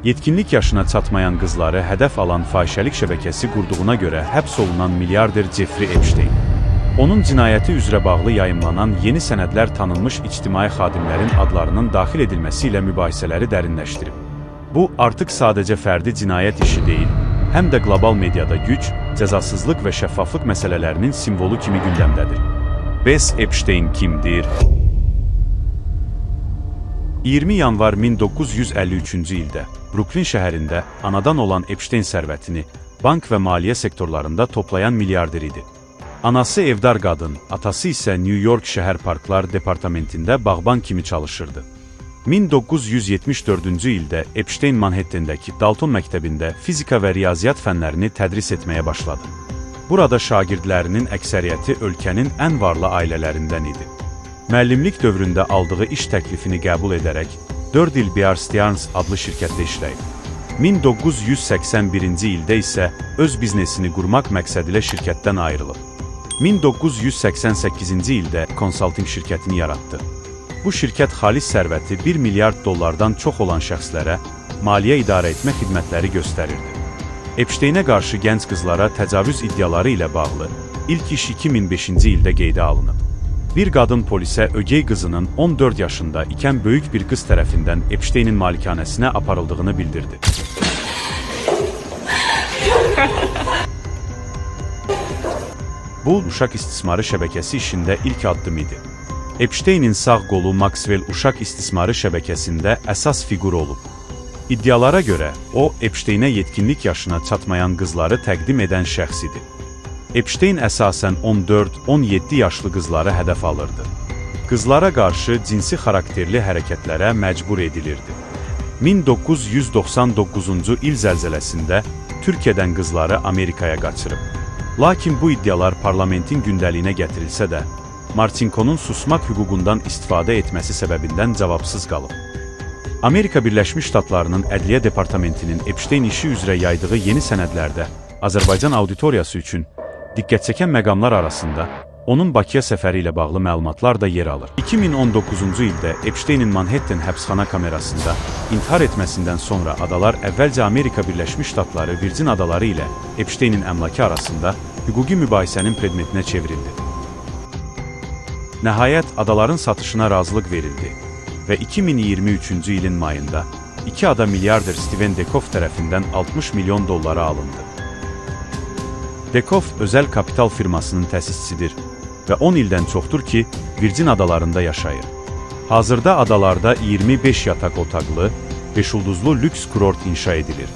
Yetkinlik yaşına çatmayan qızları hədəf alan fahişəlik şəbəkəsi qurduğuna görə həbs olunan milyarder Jeffrey Epstein. Onun cinayəti üzrə bağlı yayımlanan yeni sənədlər tanınmış ictimai xadimlərin adlarının daxil edilməsi ilə mübahisələri dərinləşdirib. Bu, artıq sadəcə fərdi cinayət işi deyil, həm də qlobal mediada güc, cəzasızlıq və şəffaflıq məsələlərinin simvolu kimi gündəmdədir. Bess Epstein kimdir? 20 yanvar 1953-cü ildə Brooklyn şəhərində anadan olan Epstein sərvətini bank və maliyyə sektorlarında toplayan milyarder idi. Anası evdar qadın, atası isə New York şəhər parklar departamentində bağban kimi çalışırdı. 1974-cü ildə Epstein Manhattandakı Dalton məktəbində fizika və riyaziyyat fənlərini tədris etməyə başladı. Burada şagirdlərinin əksəriyyəti ölkənin ən varlı ailələrindən idi. Müəllimlik dövründə aldığı iş təklifini qəbul edərək 4 il Bear Stearns adlı şirkətdə işləyib. 1981-ci ildə isə öz biznesini qurmaq məqsədilə şirkətdən ayrılıb. 1988-ci ildə konsalting şirkətini yaratdı. Bu şirkət xalis sərvəti $1 milyard çox olan şəxslərə maliyyə idarə etmə xidmətləri göstərirdi. Epsteinə qarşı gənc qızlara təcavüz iddiaları ilə bağlı ilk iş 2005-ci ildə qeydə alınıb. Bir qadın polisə ögey qızının 14 yaşında ikən böyük bir qız tərəfindən Epsteinin malikanəsinə aparıldığını bildirdi. Bu, uşaq istismarı şəbəkəsi işində ilk addım idi. Epsteinin sağ qolu Maxwell uşaq istismarı şəbəkəsində əsas fiqur olub. İddialara görə, o, Epsteinə yetkinlik yaşına çatmayan qızları təqdim edən şəxs idi. Epstein əsasən 14-17 yaşlı qızları hədəf alırdı. Qızlara qarşı cinsi xarakterli hərəkətlərə məcbur edilirdi. 1999-cu il zəlzələsində Türkiyədən qızları Amerikaya qaçırıb. Lakin bu iddialar parlamentin gündəliyinə gətirilsə də, Martinko'nun susmaq hüququndan istifadə etməsi səbəbindən cavabsız qalıb. Amerika Birləşmiş Ştatlarının Ədliyyə Departamentinin Epstein işi üzrə yaydığı yeni sənədlərdə Azərbaycan auditoriyası üçün diqqət çəkən məqamlar arasında onun Bakıya səfəri ilə bağlı məlumatlar da yer alır. 2019-cu ildə Epsteinin Manhattan həbsxana kamerasında intihar etməsindən sonra adalar əvvəlcə Amerika Birləşmiş Ştatları Virgin adaları ilə Epsteinin əmlakı arasında hüquqi mübahisənin predmetinə çevrildi. Nəhayət, adaların satışına razılıq verildi və 2023-cü ilin mayında iki ada milyarder Steven Dekoff tərəfindən $60 milyon alındı. Dekoff özəl kapital firmasının təsisçisidir və 10 ildən çoxdur ki, Virgin adalarında yaşayır. Hazırda adalarda 25 yataq otaqlı, 5 ulduzlu lüks kurort inşa edilir.